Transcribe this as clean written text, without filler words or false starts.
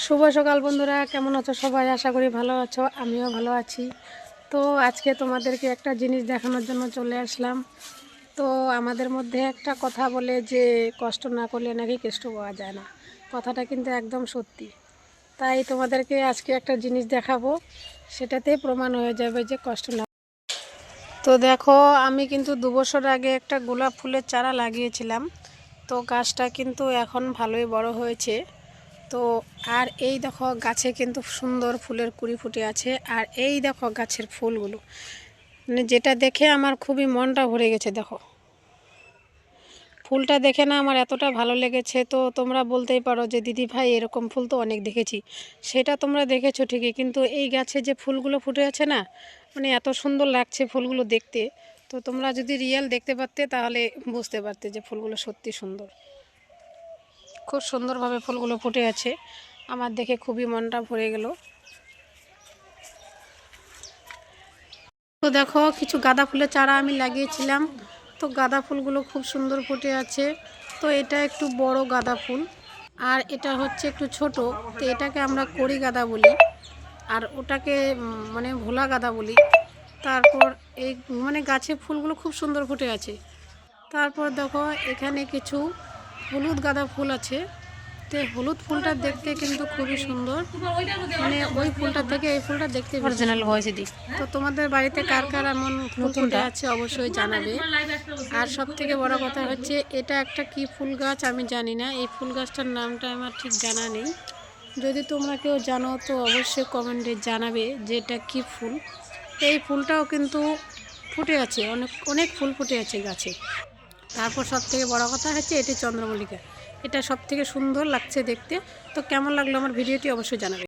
শুভ সকাল বন্ধুরা, কেমন আছো সবাই? আশা করি ভালো আছো, আমিও ভালো আছি। তো আজকে তোমাদেরকে একটা জিনিস দেখানোর জন্য চলে আসলাম। তো আমাদের মধ্যে একটা কথা বলে যে কষ্ট না করলে নাকি কেষ্ট পাওয়া যায় না। কথাটা কিন্তু একদম সত্যি। তাই তোমাদেরকে আজকে একটা জিনিস দেখাবো, সেটাতেই প্রমাণ হয়ে যাবে যে কষ্ট না। তো দেখো, আমি কিন্তু 2 বছর আগে একটা গোলাপ ফুলের চারা লাগিয়েছিলাম। তো গাছটা কিন্তু এখন ভালোই বড় হয়েছে। তো আর এই দেখো, গাছে কিন্তু সুন্দর ফুলের কুঁড়ি ফুটে আছে। আর এই দেখো গাছের ফুলগুলো, মানে যেটা দেখে আমার খুবই মনটা ভরে গেছে। দেখো ফুলটা দেখে না আমার এতটা ভালো লেগেছে। তো তোমরা বলতেই পারো যে দিদি ভাই এরকম ফুল তো অনেক দেখেছি। সেটা তোমরা দেখেছো ঠিকই, কিন্তু এই গাছে যে ফুলগুলো ফুটে আছে না, মানে এত সুন্দর লাগছে ফুলগুলো দেখতে। তো তোমরা যদি রিয়েল দেখতে পারতে তাহলে বুঝতে পারতে যে ফুলগুলো সত্যি সুন্দর। খুব সুন্দরভাবে ফুলগুলো ফুটে আছে, আমার দেখে খুবই মনটা ভরে গেল। তো দেখো, কিছু গাঁদা ফুলের চারা আমি লাগিয়েছিলাম। তো গাঁদা ফুলগুলো খুব সুন্দর ফুটে আছে। তো এটা একটু বড় গাঁদা ফুল, আর এটা হচ্ছে একটু ছোট। তো এটাকে আমরা কড়ি গাঁদা বলি, আর ওটাকে মানে ভোলা গাঁদা বলি। তারপর এই মানে গাছে ফুলগুলো খুব সুন্দর ফুটে আছে। তারপর দেখো এখানে কিছু হলুদ গাঁদা ফুল আছে। তো হলুদ ফুলটা দেখতে কিন্তু খুবই সুন্দর, মানে ওই ফুলটা থেকে এই ফুলটা দেখতে অরিজিনাল ভয়েস দি। তো তোমাদের বাড়িতে কার কার এমন ফুল ফুটে আছে অবশ্যই জানাবে। আর সব থেকে বড় কথা হচ্ছে, এটা একটা কি ফুল গাছ আমি জানি না, এই ফুল গাছটার নামটা আমার ঠিক জানা নেই। যদি তোমরা কেউ জানো তো অবশ্যই কমেন্টে জানাবে যে এটা কী ফুল। এই ফুলটাও কিন্তু ফুটে আছে, অনেক অনেক ফুল ফুটে আছে গাছে। তারপর সব থেকে বড় কথা হচ্ছে এটি চন্দ্রমল্লিকা। এটা সব থেকে সুন্দর লাগছে দেখতে। তো কেমন লাগলো আমার ভিডিওটি অবশ্যই জানাবে।